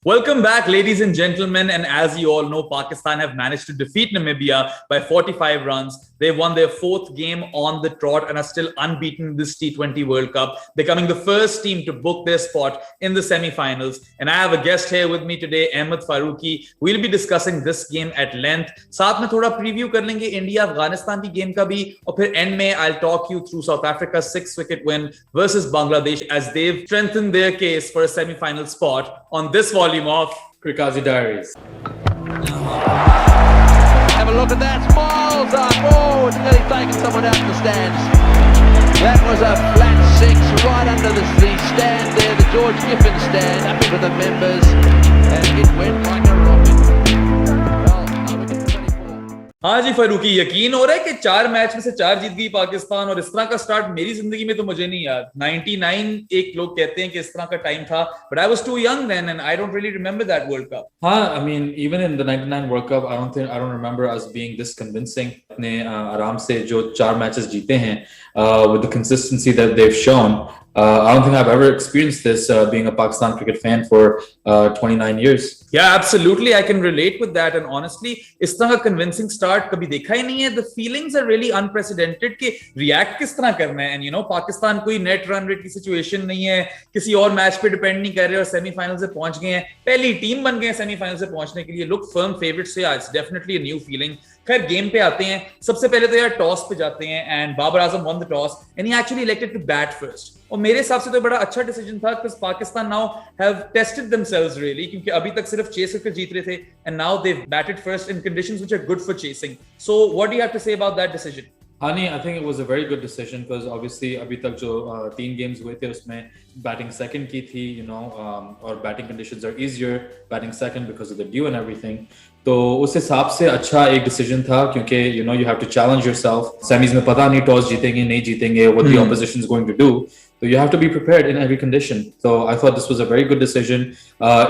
Welcome back, ladies and gentlemen. And as you all know, Pakistan have managed to defeat Namibia by 45 runs. They won their fourth game on the trot and are still unbeaten in this T20 World Cup, becoming the first team to book their spot in the semi-finals. And I have a guest here with me today, Ahmed Farooqi. We'll be discussing this game at length. साथ में थोड़ा preview कर लेंगे India Afghanistan की game का भी, और फिर end में I'll talk you through South Africa's 6-wicket win versus Bangladesh as they've strengthened their case for a semi-final spot on this volume of Krikazi Diaries. Have a look at that, Smiles up, oh, it's nearly taken someone out the stands. That was a flat six right under the stand there, the George Giffen stand, up into the members, and it went like a rocket. Well, wicket 24. हाँ जी फरूकी, यकीन हो रहा है कि 4 match में से 4 जीत गई पाकिस्तान, और इस तरह का स्टार्ट मेरी जिंदगी में तो मुझे नहीं याद। 99 एक लोग कहते हैं कि इस तरह का टाइम था, but I was too young then and I don't really remember that World Cup. हाँ, I mean, even in the 99 World Cup, I don't remember us being this convincing. अपने आराम से जो 4 मैचेस जीते हैं, with the consistency that they've shown. I don't think I've ever experienced this being a Pakistan cricket fan for 29 years. Yeah, absolutely. I can relate with that. And honestly, इस तरह का convincing start कभी देखा ही नहीं है. The feelings are really unprecedented कि react किस तरह करना है. And you know, पाकिस्तान कोई net run rate की situation नहीं है. किसी और मैच पे डिपेंड नहीं कर रहे और सेमीफाइनल से पहुंच गए हैं. पहली टीम बन गए हैं सेमीफाइनल से पहुंचने के लिए. Look firm favorites से आज. Definitely a new feeling. खैर गेम पे आते हैं. सबसे पहले तो यार टॉस पे जाते हैं and Babar Azam won the toss and he actually elected to bat first. और मेरे हिसाब से तो बड़ा अच्छा डिसीजन था because Pakistan now have tested themselves really, क्योंकि अभी तक सिर्फ चेस करके जीत रहे थे and now they've batted first in conditions which are good for chasing. So what do you have to say about that decision? Hani, I think it was a very good decision because obviously अभी तक जो 3 games हुए थे उसमें batting second की थी, you know, और batting conditions are easier batting second because of the dew and everything. तो उस हिसाब से अच्छा एक डिसीजन था क्योंकि you know you have to challenge yourself. Semis में पता नहीं टॉस जीतेंगे नहीं जीतेंगे, what the opposition is going to do. So you have to be prepared in every condition. So I thought this was a very good decision.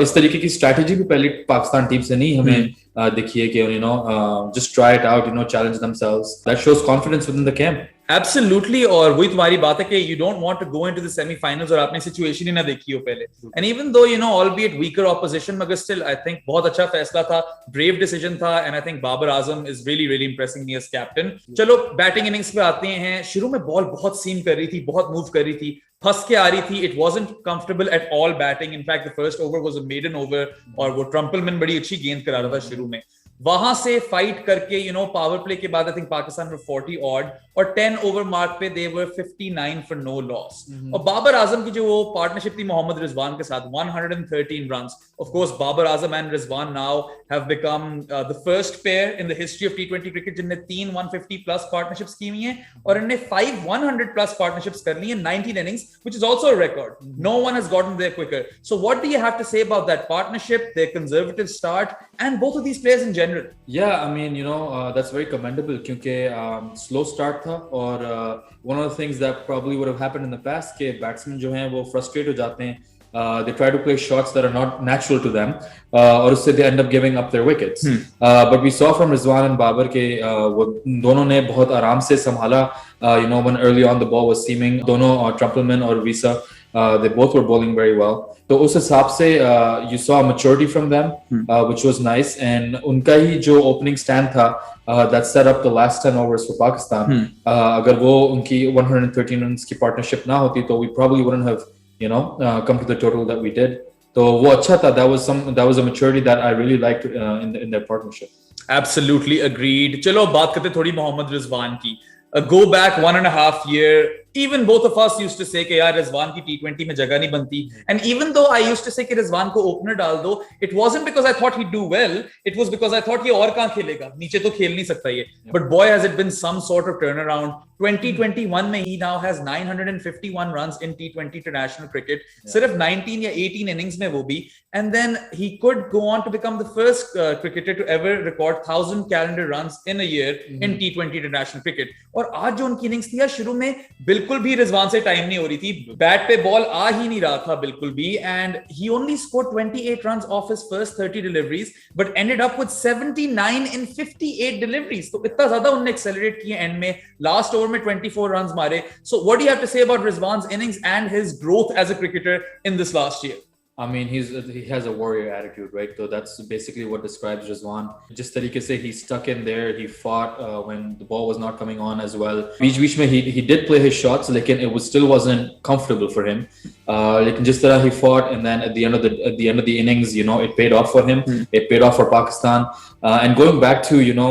इस तरीके की strategy भी पहले पाकिस्तान टीम से नहीं हमें दिखी है कि you know just try it out, you know, challenge themselves. That shows confidence within the camp. Absolutely, और वही तुम्हारी बात है कि you don't want to go into the semi-finals और आपने situation ही ना देखी हो पहले. And even though you know albeit weaker opposition, मगर still I think बहुत अच्छा फैसला था, brave decision था, and I think Babar Azam is really impressing me as captain. चलो बैटिंग इनिंग्स पे आते हैं. शुरू में बॉल बहुत सीम कर रही थी, बहुत मूव कर रही थी, फंस के आ रही थी. It wasn't comfortable at all batting. In fact, the first over was a maiden over, और वो ट्रम्पलमैन बड़ी अच्छी गेंद करा रहा था शुरू में. वहां से फाइट करके यू नो पावर प्ले के बाद I think Pakistan were 40 odd और 10 ओवर मार्क पे दे वर 59 फॉर नो लॉस. और बाबर आजम की जो वो पार्टनरशिप थी मोहम्मद रिजवान के साथ 113 runs. Of course Babar Azam and Rizwan now have become the first pair in the history of टी20 क्रिकेट जिनने 3 150 प्लस पार्टनरशिप्स की हुई हैं और इनने 5 100 प्लस पार्टनरशिप्स कर ली हैं 19 innings, which is also a record. No one has gotten there quicker. So what do you have to say about that partnership, their conservative start and both of these players in general? Yeah, I mean, you know, that's very commendable क्योंकि slow start था और one of the things that probably would have happened in the past कि batsmen जो हैं वो frustrate हो जाते हैं. They try to play shots that are not natural to them और उससे they end up giving up their wickets. But we saw from Rizwan and Babar कि वो दोनों ने बहुत आराम से संभाला. You know, when early on the ball was seaming, दोनों Trumpelman और Visa they both were bowling very well. तो उस हिसाब से you saw maturity from them, which was nice. And उनका ही जो opening stand था that set up the last 10 overs for Pakistan. अगर वो उनकी 113 runs की partnership ना होती तो we probably wouldn't have you know come to the total that we did. तो वो अच्छा था. That was a maturity that I really liked in their partnership. Absolutely agreed. चलो बात करते थोड़ी मोहम्मद रिजवान की. Go back 1.5 year. Even both of us used to say कि यार रिजवान की T20 में जगह नहीं बनती. And even though I used to say कि रिजवान को ओपनर डाल दो, it wasn't because I thought he'd do well. It was because I thought ये और कहाँ खेलेगा, नीचे तो खेल नहीं सकता ये. But boy has it been some sort of turnaround. 2021 में he now has 951 runs in T20 international cricket. सिर्फ 19 या 18 innings में वो भी. And then he could go on to become the first cricketer to ever record 1000 calendar runs in a year in T20 international cricket. और आज जो उनकी innings थी यार शुरू में बिल्कुल भी रिजवान से टाइम नहीं हो रही थी. बैट पे बॉल आ ही नहीं रहा था बिल्कुल भी. And he only scored 28 runs off his first 30 deliveries but ended up with 79 in 58 deliveries. तो इतना ज्यादा उन्होंने एक्सेलरेट किए एंड में. लास्ट ओवर में 24 रन्स मारे. So what do you have to say about Rizwan's innings and his growth as a cricketer in this last year? I mean, he has a warrior attitude, right? So that's basically what describes Rizwan. Just तरीके से he stuck in there. He fought when the ball was not coming on as well. बीच में he did play his shots, लेकिन it still wasn't comfortable for him. लेकिन जिस तरह he fought, and then at the end of the innings, you know, it paid off for him. It paid off for Pakistan. And going back to, you know,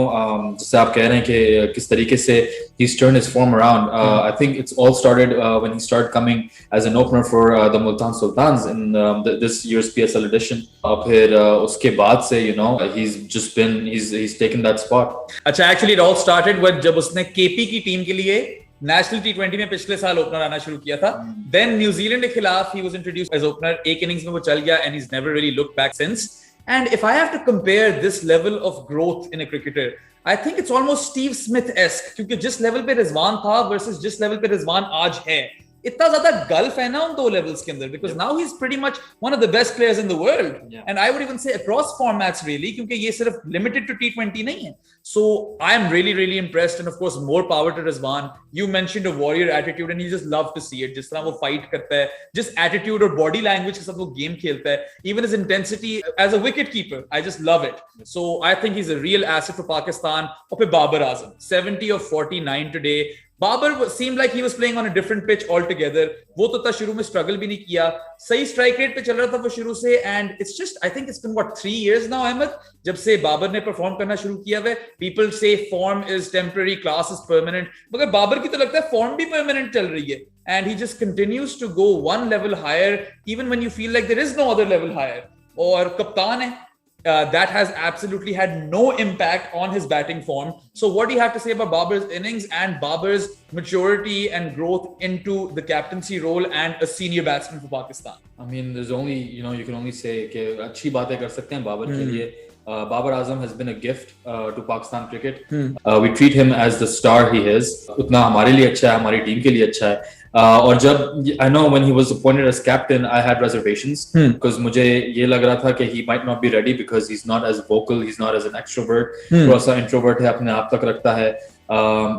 जैसे आप कह रहे हैं कि किस तरीके से he's turned his form around. I think it's all started when he started coming as an opener for the Multan Sultans in this year's PSL edition. फिर उसके बाद से, you know, he's taken that spot. अच्छा, actually it all started when जब उसने KP की team के लिए नेशनल टी20 में पिछले साल ओपनर आना शुरू किया था. देन न्यूजीलैंड के खिलाफ he was introduced as opener. एक इनिंग्स में वो चल गया and he's never really looked back since. And if I have to compare this level of growth in a cricketer, I think it's almost Steve Smith-esque, क्योंकि जिस level पे रिजवान था versus जिस लेवल पे रिजवान आज है, इतना ज्यादा गल्फ है ना उन दो लेवल्स के अंदर, because now he's pretty much one of the best players in the world. And I would even say across formats really, क्योंकि ये सिर्फ limited to T20 नहीं है. So I am really impressed, and of course more power to Rizwan. You mentioned a warrior attitude and you just love to see it. जिस तरह वो fight करता है, जिस attitude और body language के साथ वो game खेलता है, even his intensity as a wicket keeper, I just love it. So I think he's a real asset for Pakistan. और फिर Babar Azam 70 of 49 today. Babar seemed like he was playing on a different pitch altogether. वो तो था शुरू में struggle भी नहीं किया, सही strike rate पे चल रहा था वो शुरू से, and it's just, I think it's been what 3 years now, Ahmed, जब से बाबर ने perform करना शुरू किया है. People say form is temporary, class is permanent, मगर बाबर की तो लगता है form भी permanent चल रही है, and he just continues to go one level higher even when you feel like there is no other level higher. और कप्तान है. That has absolutely had no impact on his batting form. So what do you have to say about Babar's innings and Babar's maturity and growth into the captaincy role and a senior batsman for Pakistan? I mean, there's only, you know, you can only say कि अच्छी बातें कर सकते हैं बाबर के लिए. Babar Azam has been a gift to Pakistan cricket. We treat him as the star he is. उतना हमारे लिए अच्छा है, हमारी टीम के लिए अच्छा है. और जब I know when he was appointed as captain, I had reservations because मुझे ये लग रहा था कि he might not be ready because he's not as vocal, he's not as an extrovert. थोड़ा सा introvert है, अपने आप तक रखता है.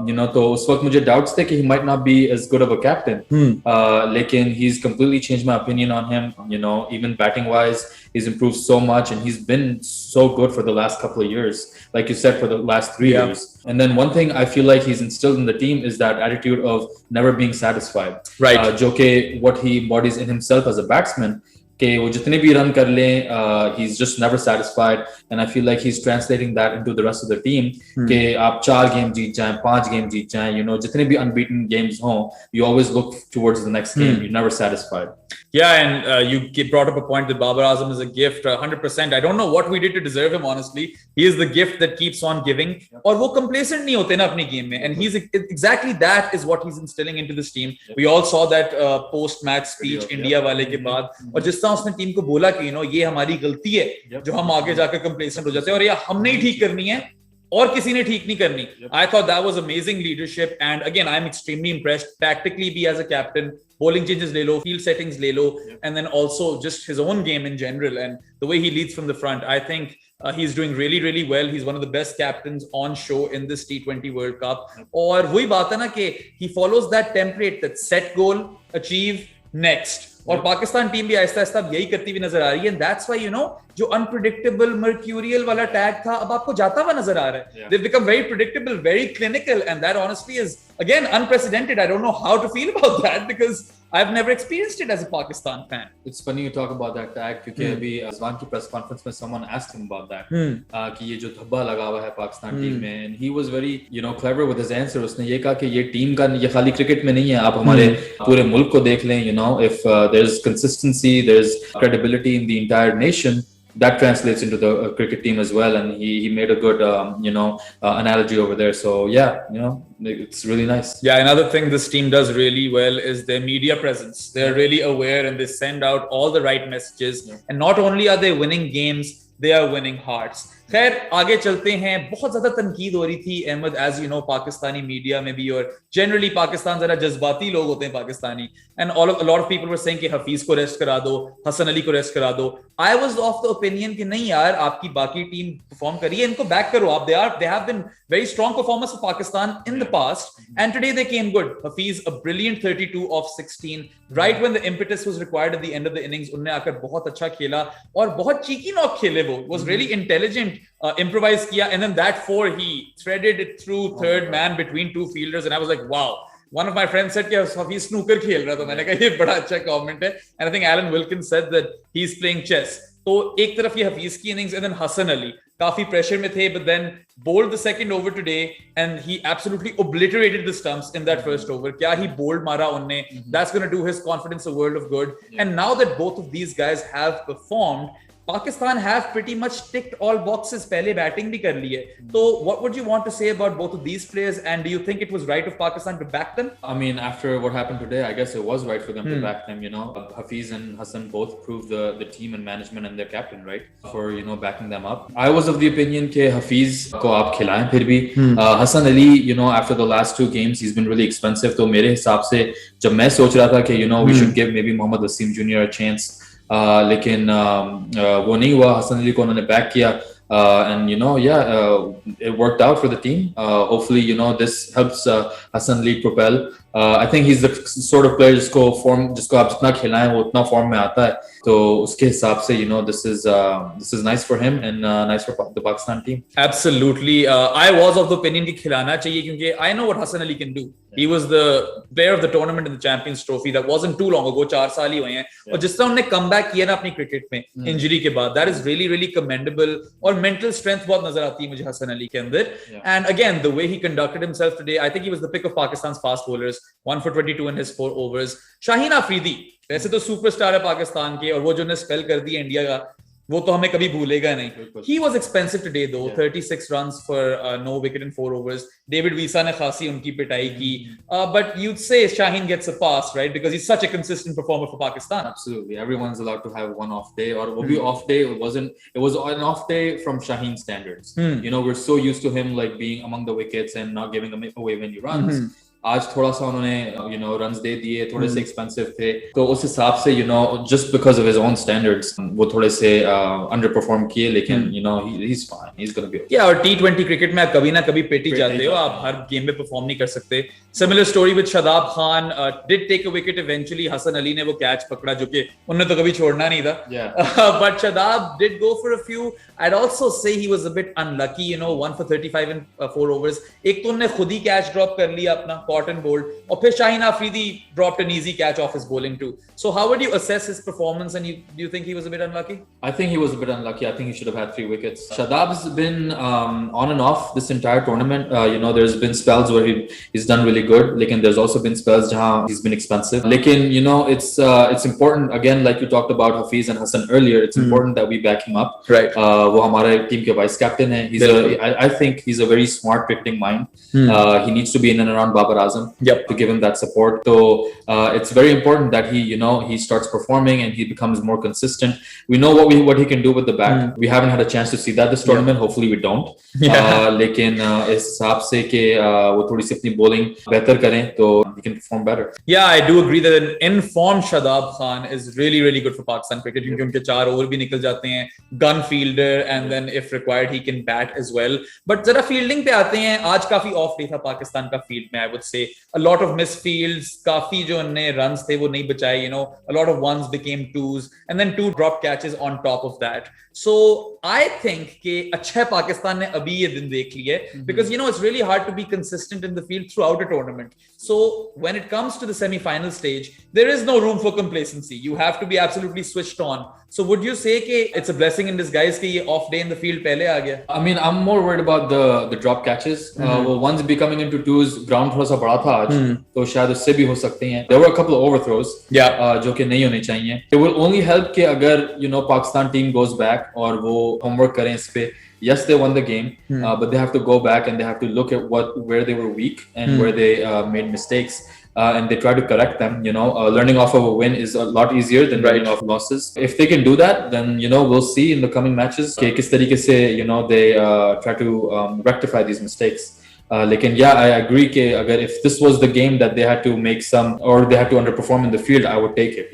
You know, तो उस वक्त मुझे doubts थे कि he might not be as good of a captain. लेकिन he's completely changed my opinion on him. You know, even batting wise, he's improved so much and he's been so good for the last couple of years. Like you said, for the last 3 years. And then one thing I feel like he's instilled in the team is that attitude of never being satisfied. Right. जो कि what he embodies in himself as a batsman. कि वो जितने भी run कर लें, he's just never satisfied, and I feel like he's translating that into the rest of the team. कि आप 4 गेम जीत जाएं, 5 गेम जीत जाएं, you know, जितने भी unbeaten games हों, you always look towards the next game. You're never satisfied. Yeah, and you brought up a point that Babar Azam is a gift, 100%. I don't know what we did to deserve him, honestly. He is the gift that keeps on giving. और वो complacent नहीं होते ना अपनी game में, and he's exactly that is what he's instilling into this team. We all saw that post-match speech India वाले के बाद, और जिस तरह उसने टीम को बोला कि, you know, ये हमारी गलती है जो हम आगे जाकर complacent हो जाते हैं और ये हमने ही ठीक करनी है और किसी ने ठीक नहीं करनी. I thought that was amazing leadership, and again I'm extremely impressed tactically be as a captain. Bowling changes le lo, field settings le lo, and then also just his own game in general and the way he leads from the front. I think he's doing really well. He's one of the best captains on show in this T20 World Cup. और वही बात है ना कि he follows that template, that set goal, achieve, next. और Pakistan team भी आहिस्ता आहिस्ता यही करती हुई नजर आ रही है, and that's why, you know, जो unpredictable mercurial वाला टैग था अब आपको जाता हुआ नजर आ रहा है. They've become very predictable, very clinical, and that honestly is again unprecedented. I don't know how to feel about that because I've never experienced it as a Pakistan fan. It's funny you talk about that tag क्योंकि अभी रिजवान की press conference में someone asked him about that कि ये जो धब्बा लगा हुआ है पाकिस्तान टीम में, and he was very, you know, clever with his answer. उसने ये कहा कि ये टीम का, ये खाली क्रिकेट में नहीं है, आप हमारे पूरे मुल्क को देख लें. You know, if there's consistency, there's credibility in the entire nation, that translates into the cricket team as well, and he made a good you know, analogy over there. So yeah, you know, it's really nice. Yeah, another thing this team does really well is their media presence. They're really aware and they send out all the right messages. And not only are they winning games, they are winning hearts. खैर आगे चलते हैं. बहुत ज्यादा तनकीद हो रही थी Ahmed, as you know, Pakistani media में भी और जनरली पाकिस्तान जरा जज्बाती लोग होते हैं Pakistani, and a lot of people were saying कि हफीज को रेस्ट करा दो, हसन अली को रेस्ट करा दो. I was of the opinion कि नहीं यार, आपकी बाकी टीम परफॉर्म करिए, इनको बैक करो आप. They have been very strong performers for Pakistan in the past, and today they came good. Hafiz, a brilliant 32 of 16, right when the impetus was required at the end of the innings. उन्होंने आकर बहुत अच्छा खेला और बहुत cheeky knock खेले वो. Was really intelligent, improvise किया, and then that 4 he threaded it through third man between two fielders, and I was like, wow. One of my friends said कि हफीज स्नूकर खेल रहा था. मैंने कहा ये बड़ा अच्छा कमेंट है. And I think Alan Wilkins said that he's playing chess. तो एक तरफ ये हफीज की innings, and then Hasan Ali काफी प्रेशर में थे, but then bowled the second over today and he absolutely obliterated the stumps in that first over. क्या ही bowled मारा उन्ने. That's going to do his confidence a world of good. And now that both of these guys have performed, Pakistan have pretty much ticked all boxes. पहले batting भी कर ली है. So what would you want to say about both of these players, and do you think it was right of Pakistan to back them? I mean, after what happened today, I guess it was right for them to back them, you know. Hafiz and Hassan both proved the team and management and their captain, right, for, you know, backing them up. I was of the opinion कि Hafiz को आप खिलाएं फिर भी. Hassan Ali, you know, after the last 2 games, he's been really expensive. तो मेरे हिसाब से जब मैं सोच रहा था कि, you know, we should give maybe Mohammad Wasim Jr. a chance, लेकिन वो नहीं हुआ. हसन अली को उन्होंने बैक किया, and you know, it worked out for the team. Hopefully, you know, this helps Hassan Ali propel. I think he's the sort of player जिसको आप जितना खिलाएं वो उतना फॉर्म में आता है. तो उसके हिसाब से, you know, this is nice for him and nice for the Pakistan team. Absolutely. I was of the opinion कि खिलाना चाहिए, क्योंकि I know what Hassan Ali can do. He was the player of the tournament in the Champions Trophy. That wasn't too long ago. 4 साल ही हुए हैं. और जिस तरह उन्होंने कमबैक किया ना अपनी क्रिकेट में इंजरी के बाद, that is really really commendable. और mental strength बहुत नजर आती है मुझे हसन अली के अंदर. And again, the way he conducted himself today, I think he was the pick of Pakistan's fast bowlers. 1 for 22 in his 4 overs. Shaheen Afridi वैसे तो सुपरस्टार है पाकिस्तान के, और वो जो ने स्पेल कर दिया इंडिया का, वो तो हमें कभी भूलेगा नहीं. He was expensive today though. 36 runs for no wicket in 4 overs. David Visa ने खासी उनकी पिटाई की. But you'd say Shaheen gets a pass, right? Because he's such a consistent performer for Pakistan. Absolutely. Everyone's allowed to have one off day, or वो भी off day. It was an off day from Shaheen standards. You know, we're so used to him like being among the wickets and not giving away many runs. आज थोड़ा सा उन्होंने, you know, runs दे दिए, थोड़े से expensive थे, तो उस हिसाब से, you know, just because of his own standards, वो थोड़े से underperform किए, लेकिन you know, he's fine, he's gonna be okay. Yeah, और T20 क्रिकेट में कभी ना कभी पेटी जाते हो, आप हर गेम में परफॉर्म नहीं कर सकते. Similar story with Shadab Khan, did take a wicket eventually. Hasan Ali ने वो कैच पकड़ा जो कि उन्होंने तो कभी छोड़ना नहीं था. But Shadab did go for a few. I'd also say he was a bit unlucky, you know, 1 for 35 in 4 overs. एक तो उन्होंने खुद ही कैच ड्रॉप कर लिया अपना, caught and bowled, और फिर Shaheen Afridi dropped an easy catch off his bowling too. So how would you assess his performance, and do you think he was a bit unlucky? I think he was a bit unlucky. I think he should have had 3 wickets. Shadab's been on and off this entire tournament. You know, there's been spells where he's done really good. Lekin there's also been spells jahan he's been expensive. Lekin, you know, it's important, again, like you talked about Hafiz and Hassan earlier, it's important that we back him up. Right. वो हमारे team के vice captain है. I think he's a very smart cricketing mind. He needs to be in and around Babar Azam to give him that support. So it's very important that he, you know, he starts performing and he becomes more consistent. We know what he can do with the bat. We haven't had a chance to see that this tournament. Hopefully we don't. लेकिन इस हिसाब से कि वो थोड़ी सी अपनी bowling बेहतर करें तो he can perform better. Yeah, I do agree that an informed Shadab Khan is really really good for Pakistan cricket, क्योंकि उनके 4 ओवर भी निकल जाते हैं. Gun fielder, and then if required he can bat as well. But जरा fielding पे आते हैं. आज काफी off day था पाकिस्तान का field में. I would say a lot of missed fields, काफी जो उन्हें runs थे वो नहीं बचाए. You know, a lot of ones became 2s, and then 2 drop catches on top of that. So I think कि अच्छा पाकिस्तान ने अभी ये दिन देख लिया है, because you know it's really hard to be consistent in the field throughout a tournament. So when it comes to the semi-final stage, there is no room for complacency. You have to be absolutely switched on. So would you say कि it's a blessing in disguise कि ये off day in the field पहले आ गया? I mean, I'm more worried about the drop catches. वो ones becoming into 2s, ground थोड़ा सा बड़ा था आज, तो शायद उससे भी हो सकते हैं. There were a couple of overthrows, जो कि नहीं होने चाहिए. It will only help कि अगर, you know, Pakistan team goes back और वो homework करें इस पे. Yes, they won the game, but they have to go back and they have to look at where they were weak and where they made mistakes. and they try to correct them. Learning off of a win is a lot easier than learning off losses. If they can do that, then we'll see in the coming matches कि किस तरीके से they try to rectify these mistakes. Yeah, I agree कि अगर if this was the game that they had to make some or they had to underperform in the field, I would take it.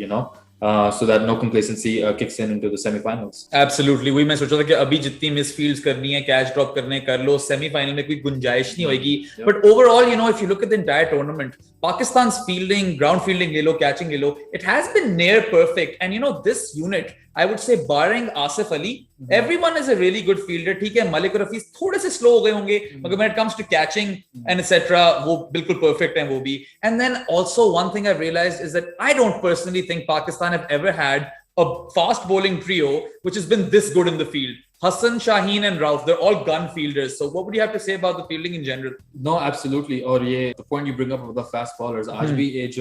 So that no complacency kicks in into the semi-finals. Absolutely. वही मैं सोचा था कि अभी जितनी miss fields करनी है, catch drop करने कर लो, सेमीफाइनल में कोई गुंजाइश नहीं होगी. But overall, if you look at the entire tournament, Pakistan's fielding, ground fielding ले लो, catching ले लो, it has been near perfect. And this unit, I would say, barring Asif Ali, everyone is a really good fielder. ठीक है, मलिक और हफीज थोड़े से slow हो गए होंगे, मगर when it comes to catching and etc, वो बिल्कुल perfect हैं वो भी. And then also one thing I've realized is that I don't personally think Pakistan have ever had a fast bowling trio which has been this good in the field. Hassan, Shaheen and Rauf, they're all gun fielders. So what would you have to say about the fielding in general? No, absolutely. Or the point you bring up about the fast bowlers, आज भी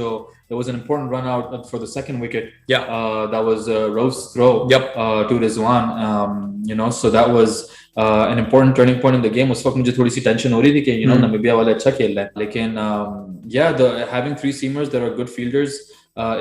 there was an important run out for the second wicket. Yeah. That was Rauf's throw to Rizwan. So that was an important turning point in the game. उस वक्त मुझे थोड़ी सी tension हो रही थी कि नामीबिया वाले अच्छा खेल रहे हैं. लेकिन having three seamers that are good fielders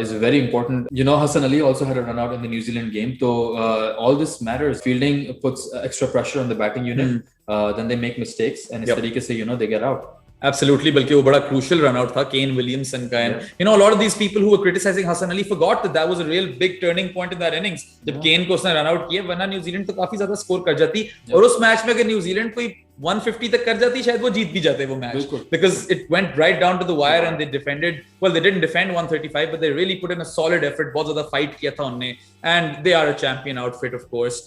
is very important. Hassan Ali also had a run out in the New Zealand game. So all this matters. Fielding puts extra pressure on the batting unit. Then they make mistakes, and इस तरीके से they get out. Absolutely, बल्कि वो बड़ा crucial run out था Kane Williamson का. And a lot of these people who were criticizing Hassan Ali forgot that was a real big turning point in that innings. जब Kane को उसने run out किया, वरना New Zealand तो काफी ज्यादा स्कोर कर जाती. और उस मैच में अगर New Zealand कोई 150 तक कर जाती, शायद वो जीत भी जाते वो match. Because it went right down to the wire and they defended. Well, they didn't defend 135, but they really put in a solid effort. बहुत ज्यादा fight किया था उन्होंने. And they are a champion outfit, of course.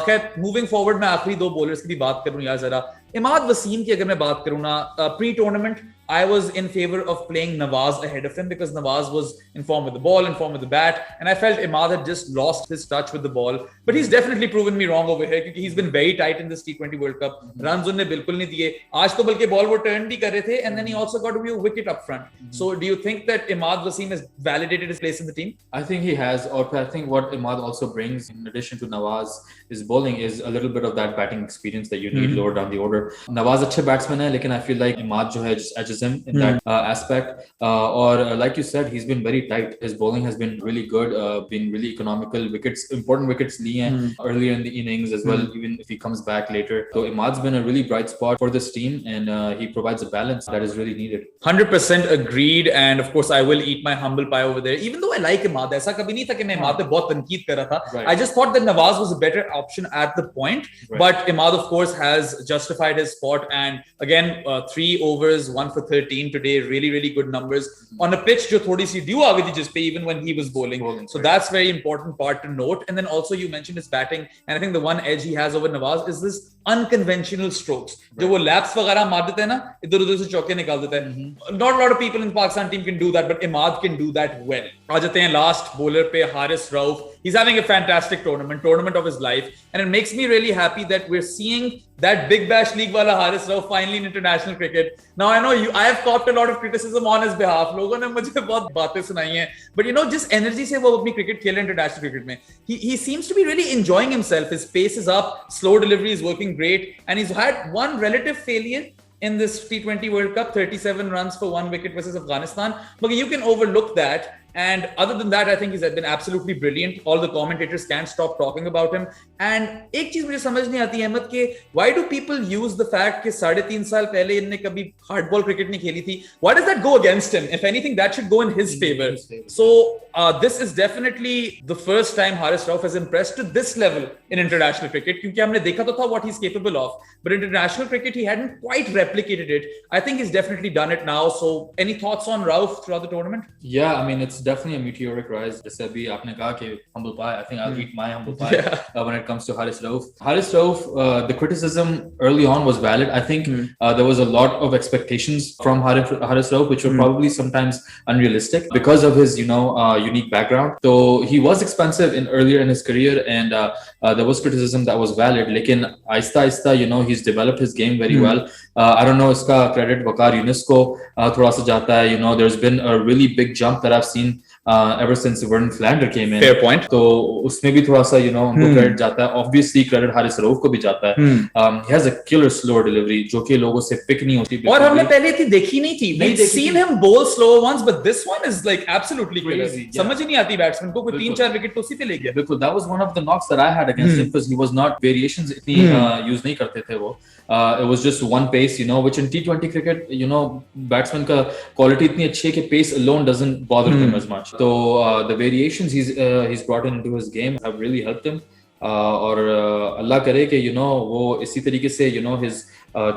खैर, moving forward, मैं आखिरी दो bowlers की भी बात करूँ यार जरा. इमाद वसीम की अगर मैं बात करूँ ना, pre-tournament I was in favor of playing Nawaz ahead of him because Nawaz was in form with the ball, in form with the bat, and I felt Imad had just lost his touch with the ball. But he's definitely proven me wrong over here because he's been very tight in this T20 World Cup. Runs उन्हें बिल्कुल नहीं दिए. आज तो बल्कि ball वो turn भी कर रहे थे, and then he also got to be a wicket up front. So do you think that Imad Wasim has validated his place in the team? I think he has. Or I think what Imad also brings in addition to Nawaz is bowling is a little bit of that batting experience that you need lower down the order. Nawaz अच्छे batsman है, लेकिन I feel like Imad जो है just edges him in that aspect. Or like you said, he's been very tight. His bowling has been really good, been really economical. Important wickets लिए हैं earlier in the innings as well, even if he comes back later. So Imad's been a really bright spot for this team, and he provides a balance that is really needed. 100% agreed, and of course I will eat my humble pie over there. Even though I like Imad, ऐसा कभी नहीं था कि मैं Imad पे बहुत तनकीद कर रहा था. I just thought that Nawaz was a better option at the point, but Imad of course has justified his spot, and again 3 overs, 1 for 13 today, really good numbers on a pitch जो थोड़ी सी due आ गई थी जिस पे even when he was bowling. So that's very important part to note. And then also you mentioned his batting, and I think the one edge he has over Nawaz is this unconventional strokes. जो वो laps वगैरह मार देते हैं ना, इधर उधर से चौके निकाल देता है. Not a lot of people in Pakistan team can do that, but Imad can do that well. आ जाते हैं last bowler पे Haris Rauf. He's having a fantastic tournament of his life, and it makes me really happy that we're seeing that Big Bash League wala Haris Rauf finally in international cricket. Now I know I have copped a lot of criticism on his behalf. लोगों ने मुझे बहुत बातें सुनाई हैं, but जिस energy से वो अपनी cricket खेल रहे हैं international cricket में, he seems to be really enjoying himself. His pace is up, slow delivery is working great, and he's had one relative failure in this T20 World Cup, 37 runs for 1 wicket versus Afghanistan. But you can overlook that. And other than that, I think he's been absolutely brilliant. All the commentators can't stop talking about him. And एक चीज मुझे समझ नहीं आती अहमद के why do people use the fact कि 3.5 साल पहले इनने कभी hardball cricket नहीं खेली थी? Why does that go against him? If anything, that should go in his favor. So this is definitely the first time Haris Rauf has impressed to this level in international cricket. क्योंकि हमने देखा तो था what he's capable of, but in international cricket he hadn't quite replicated it. I think he's definitely done it now. So any thoughts on Rauf throughout the tournament? Yeah, I mean it's definitely a meteoric rise. जैसे अभी आपने कहा कि humble pie, I think I'll eat my humble pie when it comes to Haris Rauf. Haris Rauf, the criticism early on was valid. I think there was a lot of expectations from Haris Rauf, which were probably sometimes unrealistic because of his, unique background. So he was expensive earlier in his career, and there was criticism that was valid. लेकिन आहिस्ता, he's developed his game very well. I don't know, इसका credit Waqar Younis को थोड़ा सा जाता है. There's been a really big jump that I've seen ever since Vernon Philander came in. Fair point. तो उसमें भी थोड़ा सा उनको credit जाता है. Obviously credit Haris Rauf को भी जाता है. He has a killer slower delivery जो कि लोगों से pick नहीं होती. और हमने पहले इतनी देखी नहीं थी. We've seen him bowl slower once, but this one is like absolutely crazy. समझ ही नहीं आती बैट्समैन को, कोई 3-4 विकेट तो उसी पे ले गया. बिल्कुल, that was one of the knocks that I had against him because he was not variations इतनी use नहीं करते थे वो. It was just one pace, which in T20 cricket, batsman का quality इतनी अच्छी है कि pace alone doesn't bother him as much. So the variations he's brought into his game have really helped him. और अल्लाह करे कि वो इसी तरीके से his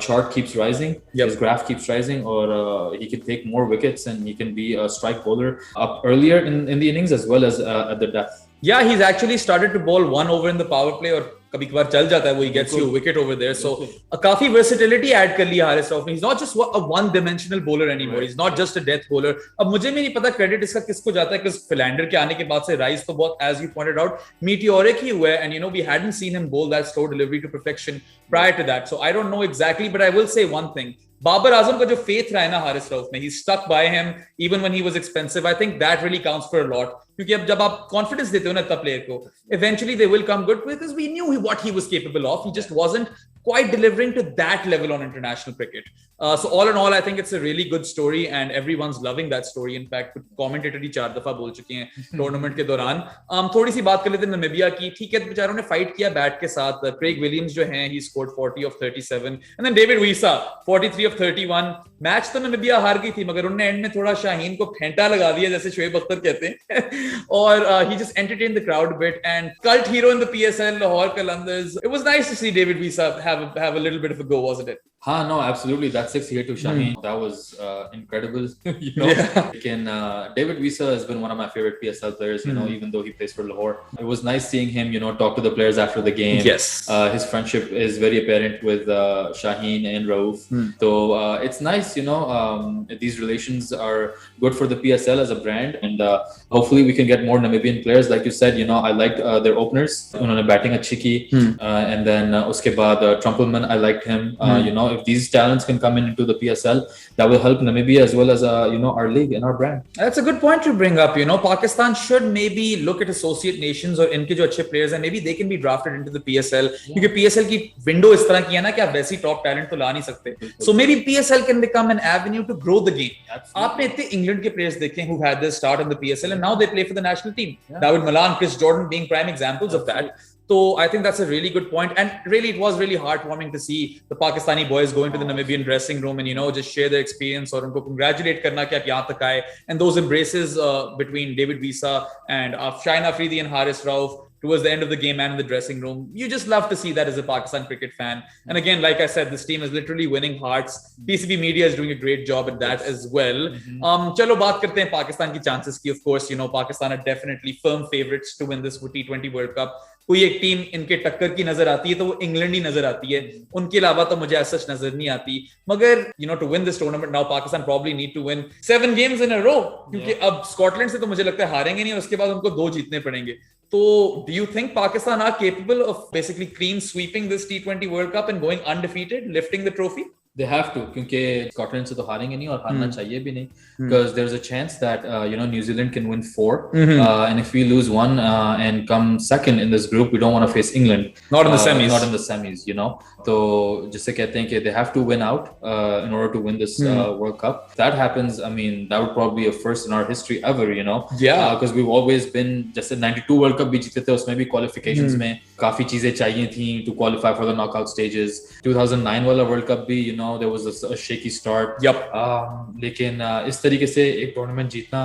chart keeps rising, his graph keeps rising, or he can take more wickets and he can be a strike bowler up earlier in the innings as well as at the death. Yeah, he's actually started to bowl 1 over in the power play और कभी कभार चल जाता है वो, he gets you a wicket over there. So काफी versatility add कर लिया हारिस रऊफ ने. He's not just a one-dimensional bowler anymore. He's not just a death bowler. अब मुझे भी नहीं पता credit इसका किसको जाता है, because Philander के आने के बाद से rise तो बहुत, as you pointed out, meteoric ही हुआ है. And we hadn't seen him bowl that slow delivery to perfection prior to that. So I don't know exactly, but I will say one thing. Babar Azam का जो faith रहा है ना हारिस रऊफ में, he stuck by him even when he was expensive. I think that really counts for a lot. क्योंकि अब जब आप confidence देते हो ना तब player को, eventually they will come good because we knew what he was capable of. He just wasn't quite delivering to that level on international cricket. So all in all, I think it's a really good story and everyone's loving that story. In fact, commentator ही 4 दफा बोल चुके हैं tournament के दौरान. थोड़ी सी बात कर लेते हैं नामीबिया की. ठीक है, बेचारों ने फाइट किया बैट के साथ. क्रेग विलियम्स जो हैं, he scored 40 of 37 and then David Wiesa 43 of 31. Match तो नामीबिया हार गई थी, मगर उन्होंने एंड में थोड़ा शाहीन को फेंटा लगा दिया जैसे शोएब अख्तर कहते हैं. और he just entertained the crowd a bit and cult hero in the PSL, Lahore Qalandars. It was nice to see David Wiesa have a little bit of a go, wasn't it? No, absolutely. That 6 here to Shaheen, that was incredible. David Wiesa has been one of my favorite PSL players. Even though he plays for Lahore, it was nice seeing him. Talk to the players after the game. Yes, his friendship is very apparent with Shaheen and Rauf. So it's nice. These relations are good for the PSL as a brand, and hopefully we can get more Namibian players. Like you said, I liked their openers. Unhone batting अच्छी की, and then उसके बाद Trumpelman, I liked him. If these talents can come into the PSL, that will help Namibia as well as our league and our brand. That's a good point to bring up. Pakistan should maybe look at associate nations और इनके जो अच्छे players हैं, maybe they can be drafted into the PSL. क्योंकि PSL की window इस तरह की है ना कि आप वैसी top talent तो ला नहीं सकते. So maybe PSL can become an avenue to grow the game. आपने इतने England के players देखे हैं who had their start in the PSL and now they play for the national team. David Malan, Chris Jordan being prime examples of that. So I think that's a really good point, and really it was really heartwarming to see the Pakistani boys go into the Namibian dressing room and just share their experience और उनको congratulate करना कि आप यहाँ तक आए, and those embraces between David Wiesa and Shaheen Afridi and Haris Rauf towards the end of the game and in the dressing room. You just love to see that as a Pakistan cricket fan. And again, like I said, this team is literally winning hearts. PCB Media is doing a great job at that as well. चलो बात करते हैं पाकिस्तान की chances की. Of course, Pakistan are definitely firm favorites to win this T20 World Cup. कोई एक team इनके टक्कर की नजर आती है तो वो इंग्लैंड ही नजर आती है. उनके अलावा तो मुझे ऐसा नजर नहीं आती. मगर to win this tournament now, Pakistan probably need to win 7 games in a row. क्योंकि अब स्कॉटलैंड से तो मुझे लगता है हारेंगे नहीं, उसके बाद उनको 2 जीतने पड़ेंगे. So, do you think Pakistan are capable of basically clean sweeping this T20 World Cup and going undefeated, lifting the trophy? They have to, क्योंकि Scotland से तो हारेंगे नहीं और हारना चाहिए भी नहीं, because there's a chance that New Zealand can win 4, and if we lose 1 and come second in this group, we don't want to face England. Not in the semis. Not in the semis, तो जिससे कहते हैं कि they have to win out in order to win this World Cup. If that happens, I mean, that would probably be a first in our history ever, Yeah. Because we've always been, जैसे 92 World Cup भी जीते थे, उसमें भी qualifications में काफी चीजें चाहिए थी to qualify for the knockout stages. 2009 वाला World Cup भी, there was a shaky start. Yep. लेकिन इस तरीके से एक टूर्नामेंट जीतना,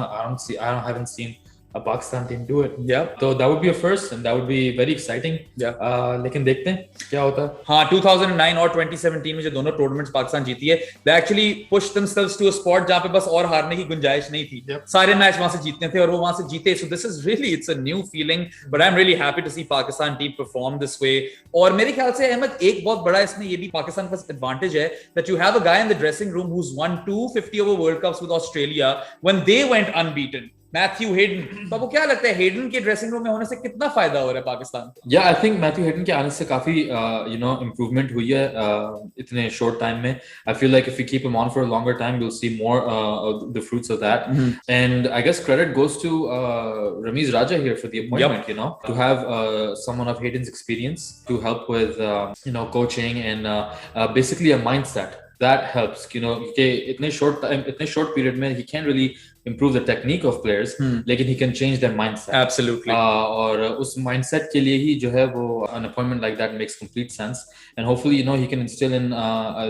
I haven't seen a Pakistan team do it. Yeah. So that would be a first and that would be very exciting. Yeah. लेकिन देखते हैं क्या होता है. हाँ, 2009 और 2017 में जो दोनों टूर्नामेंट्स पाकिस्तान जीती है, they actually pushed themselves to a spot जहाँ पे बस और हारने की गुंजाइश नहीं थी. Yep. सारे मैच वहां से जीतने थे और वो वहां से जीते. So this is really, it's a new feeling, but I'm really happy to see Pakistan team perform this way. और मेरे ख्याल से अहमद एक बहुत बड़ा इसमें ये भी पाकिस्तान का एडवांटेज है that you have a guy in the dressing room who's won 2 50 over World Cups with Australia when they went unbeaten. Matthew Hayden, तो आपको क्या लगता है हेडन के ड्रेसिंग रूम में होने से कितना फायदा हो रहा है पाकिस्तान को? या आई थिंक मैथ्यू हेडन के आने से काफी इम्प्रूवमेंट हुई है इतने शॉर्ट टाइम में. I feel like if you keep him on for a longer time you will see more the fruits of that. And I guess credit goes to Ramiz Raja here for the appointment. To have someone of Hayden's experience to help with coaching and basically a mindset that helps. इतने short period में he can't really improve the technique of players, लेकिन he can change their mindset. Absolutely. और उस mindset के लिए ही जो है वो an appointment like that makes complete sense, and hopefully he can instill in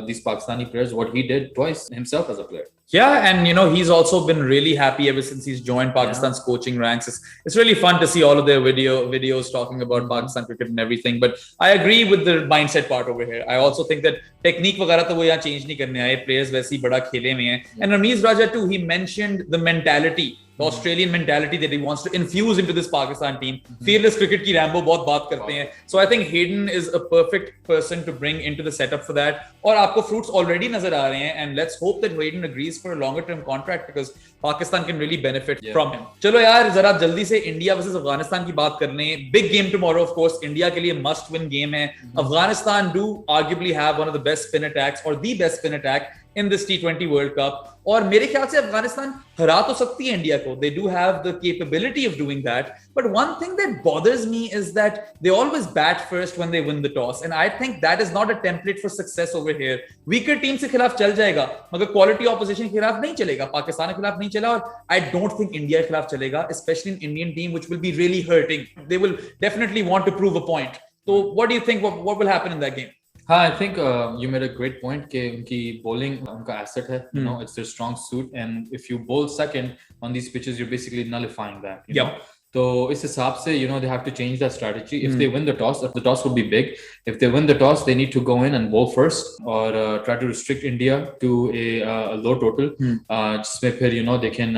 these Pakistani players what he did twice himself as a player. Yeah, and he's also been really happy ever since he's joined Pakistan's coaching ranks. It's really fun to see all of their videos talking about Pakistan cricket and everything. But I agree with the mindset part over here. I also think that technique वगैरह तो वो यहाँ change नहीं करने आए. Players वैसे ही बड़ा खेले में हैं. And Ramiz Raja too, he mentioned the mentality, the Australian mentality that he wants to infuse into this Pakistan team. Fearless cricket की Rambo बहुत बात करते हैं. So I think Hayden is a perfect person to bring into the setup for that. और आपको fruits already नजर आ रहे हैं, and let's hope that Hayden agrees for a longer term contract because Pakistan can really benefit from him. चलो यार जरा जल्दी से इंडिया वर्सेस अफगानिस्तान की बात कर लें. Big game tomorrow, of course. India के लिए must win game है. Afghanistan do arguably have one of the best spin attacks or the best spin attack in this T20 World Cup. और मेरे ख्याल से अफगानिस्तान हरा तो सकती है इंडिया को. They do have the capability of doing that. But one thing that bothers me is that they always bat first when they win the toss. And I think that is not a template for success over here. Weaker team से खिलाफ चल जाएगा, मगर quality opposition के खिलाफ नहीं चलेगा. पाकिस्तान के खिलाफ नहीं चला, और I don't think India के खिलाफ चलेगा, especially an Indian team which will be really hurting. They will definitely want to prove a point. So what do you think? What will happen in that game? I think you made a great point कि उनकी bowling उनका asset है. It's their strong suit, and if you bowl second on these pitches, you're basically nullifying that. You know? तो इस हिसाब से they have to change that strategy. If they win the toss, the toss would be big. If they win the toss, they need to go in and bowl first, or try to restrict India to a low total. जिसमें फिर they can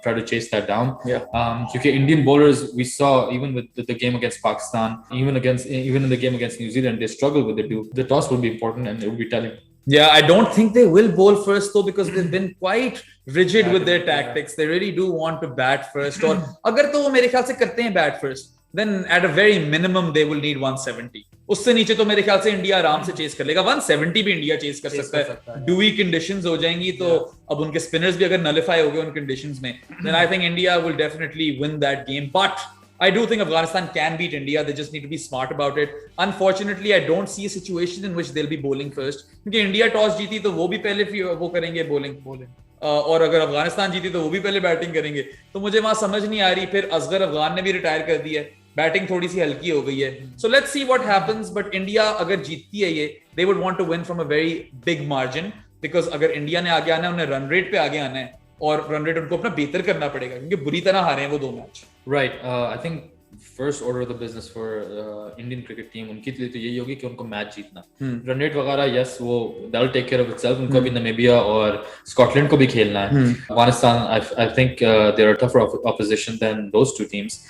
try to chase that down. क्योंकि Indian bowlers, we saw even with the game against Pakistan, even in the game against New Zealand, they struggle with it. The toss would be important, and it would be telling. Yeah, I don't think they will bowl first though, because they've been quite rigid with their tactics. They really do want to bat first. और अगर तो वो मेरे ख्याल से करते हैं bat first, then at a very minimum they will need 170. उससे नीचे तो मेरे ख्याल से इंडिया आराम से चेस कर लेगा. 170 भी इंडिया चेस कर सकता है. Dewy conditions हो जाएंगी तो अब उनके स्पिनर्स भी अगर नलिफाई हो गए उन कंडीशंस में, then I think India will definitely win that game. But I do think Afghanistan can beat India. They just need to be smart about it. Unfortunately, I don't see a situation in which they'll be bowling first. क्योंकि India toss जीती तो वो भी पहले वो करेंगे bowling. और अगर अफगानिस्तान जीती तो वो भी पहले बैटिंग करेंगे. तो मुझे वहां समझ नहीं आ रही. फिर असगर अफगान ने भी रिटायर कर दिया है. बैटिंग थोड़ी सी हल्की हो गई है. So let's see what happens. But India अगर जीतती है ये, they would want to win from a very big margin, because अगर इंडिया ने आगे आना है, उन्हें रन रेट पे आगे आना है, और रन रेट उनको अपना बेहतर करना पड़ेगा क्योंकि बुरी तरह हारे हैं वो 2 match. Right. I think first order of the business for Indian cricket team उनके लिए तो यही होगी कि उनको मैच जीतना. रन रेट वगैरह yes वो that'll take care of itself. उनको भी नामीबिया और स्कॉटलैंड को भी खेलना है. Afghanistan I think they're a tougher opposition than those two teams.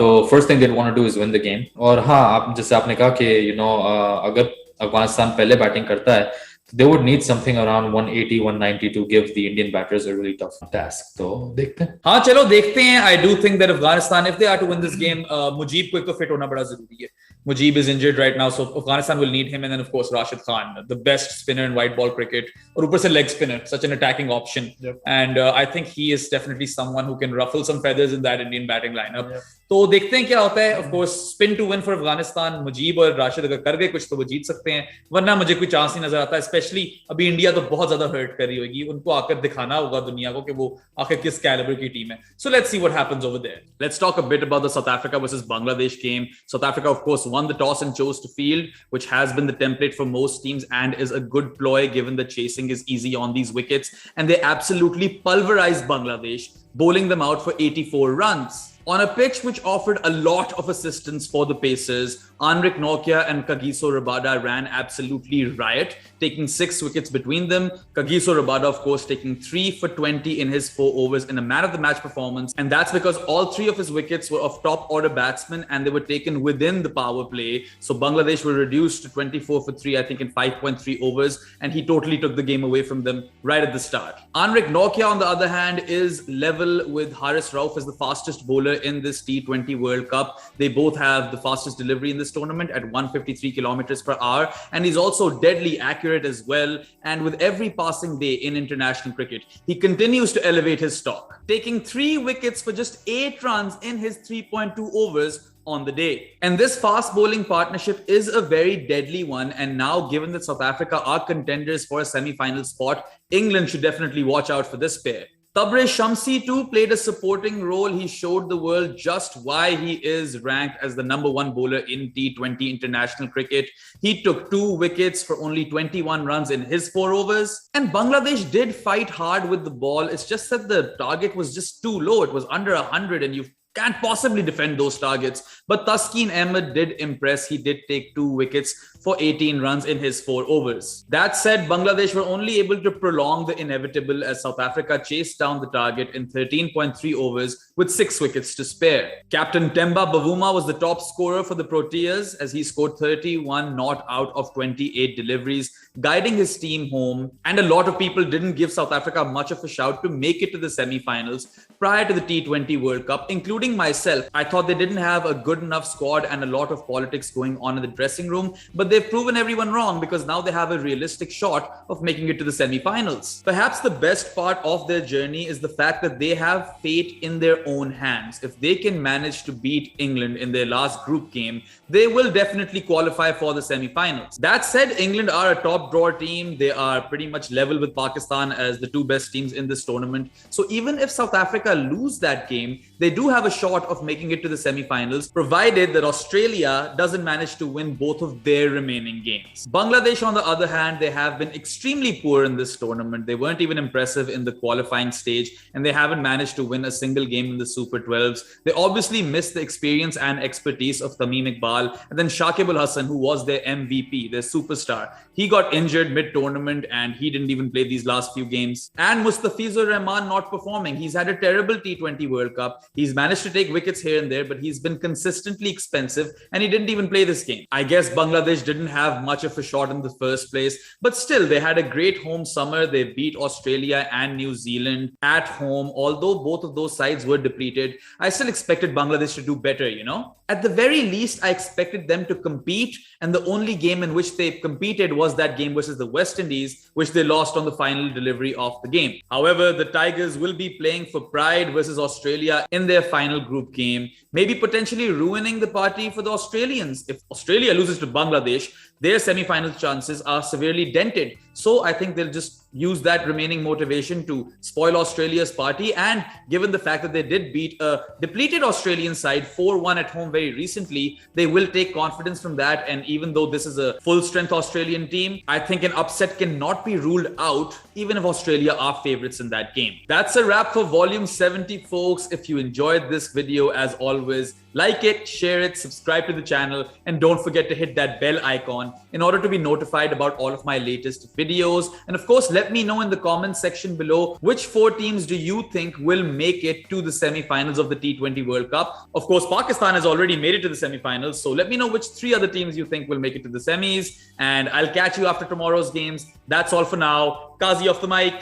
तो first thing they'd want to do is win the game. और हाँ, आप जैसे आपने कहा कि अगर अफगानिस्तान पहले बैटिंग करता है, they would need something around 180, 190 to give the Indian batters a really tough task. तो देखते हैं. हाँ चलो देखते हैं. I do think that Afghanistan, if they are to win this game, Mujib को एक तो fit होना बड़ा जरूरी है. Mujib is injured right now, so Afghanistan will need him, and then of course Rashid Khan, the best spinner in white ball cricket, और ऊपर से leg spinner, such an attacking option. And I think he is definitely someone who can ruffle some feathers in that Indian batting lineup. तो देखते हैं क्या होता है. Of course, spin to win for Afghanistan. Mujib और राशिद अगर कर गए कुछ तो वो जीत सकते हैं, वरना मुझे कोई चांस नहीं नजर आता. स्पेशली अभी इंडिया तो बहुत ज्यादा हर्ट कर रही होगी. उनको आकर दिखाना होगा दुनिया को कि वो आखिर किस कैलिबर की टीम है. So let's see what happens over there. Let's talk a bit about the South Africa versus Bangladesh game. South Africa, of course, won the toss and chose to field, which has been the template for most teams and is a good ploy given that chasing is easy on these wickets. And they absolutely pulverized Bangladesh, bowling them out for 84 runs. On a pitch which offered a lot of assistance for the Pacers, Anrik Nortje and Kagiso Rabada ran absolutely riot, taking 6 wickets between them. Kagiso Rabada, of course, taking 3 for 20 in his 4 overs in a man-of-the-match performance. And that's because all 3 of his wickets were of top-order batsmen and they were taken within the power play. So Bangladesh were reduced to 24 for 3, I think, in 5.3 overs. And he totally took the game away from them right at the start. Anrik Nortje, on the other hand, is level with Haris Rauf as the fastest bowler in this T20 World Cup. They both have the fastest delivery in this tournament at 153 kilometers per hour. And he's also deadly accurate as well. And with every passing day in international cricket, he continues to elevate his stock, taking 3 wickets for just 8 runs in his 3.2 overs on the day. And this fast bowling partnership is a very deadly one. And now, given that South Africa are contenders for a semi-final spot, England should definitely watch out for this pair. Tabraiz Shamsi too played a supporting role. He showed the world just why he is ranked as the #1 bowler in T20 international cricket. He took 2 wickets for only 21 runs in his 4 overs. And Bangladesh did fight hard with the ball. It's just that the target was just too low. It was under 100 and you can't possibly defend those targets. But Taskin Ahmed did impress. He did take 2 wickets for 18 runs in his 4 overs. That said, Bangladesh were only able to prolong the inevitable as South Africa chased down the target in 13.3 overs with 6 wickets to spare. Captain Temba Bavuma was the top scorer for the Proteas as he scored 31 not out of 28 deliveries, guiding his team home. And a lot of people didn't give South Africa much of a shout to make it to the semi-finals prior to the T20 World Cup, including myself. I thought they didn't have a good enough squad and a lot of politics going on in the dressing room, but they've proven everyone wrong because now they have a realistic shot of making it to the semi-finals. Perhaps the best part of their journey is the fact that they have fate in their own hands. If they can manage to beat England in their last group game, they will definitely qualify for the semi-finals. That said, England are a top drawer team. They are pretty much level with Pakistan as the 2 best teams in this tournament. So even if South Africa lose that game, they do have a shot of making it to the semi-finals, provided that Australia doesn't manage to win both of their remaining games. Bangladesh, on the other hand, they have been extremely poor in this tournament. They weren't even impressive in the qualifying stage, and they haven't managed to win a single game in the Super 12s. They obviously missed the experience and expertise of Tamim Iqbal, and then Shakib Al Hasan, who was their MVP, their superstar. He got injured mid-tournament, and he didn't even play these last few games. And Mustafizur Rahman not performing. He's had a terrible T20 World Cup. He's managed to take wickets here and there, but he's been consistently expensive, and he didn't even play this game. I guess Bangladesh didn't have much of a shot in the first place, but still they had a great home summer. They beat Australia and New Zealand at home. Although both of those sides were depleted, I still expected Bangladesh to do better, you know? At the very least, I expected them to compete, and the only game in which they competed was that game versus the West Indies, which they lost on the final delivery of the game. However, the Tigers will be playing for pride versus Australia in their final group game, maybe potentially ruining the party for the Australians. If Australia loses to Bangladesh, their semi-final chances are severely dented. So I think they'll just use that remaining motivation to spoil Australia's party. And given the fact that they did beat a depleted Australian side 4-1 at home very recently, they will take confidence from that. And even though this is a full-strength Australian team, I think an upset cannot be ruled out, even if Australia are favorites in that game. That's a wrap for Volume 70, folks. If you enjoyed this video, as always, like it, share it, subscribe to the channel, and don't forget to hit that bell icon in order to be notified about all of my latest videos. And of course, let me know in the comments section below, which 4 teams do you think will make it to the semi-finals of the T20 World Cup? Of course, Pakistan has already made it to the semi-finals, so let me know which 3 other teams you think will make it to the semis, and I'll catch you after tomorrow's games. That's all for now. Qazi off the mic.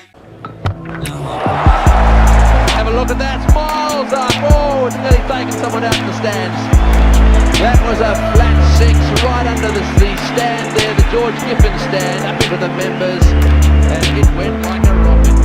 Have a look at that, Miles up, oh, it's nearly taken someone out the stands. That was a flat 6 right under the stand there, the George Giffen stand, up into the members, and it went like a rocket.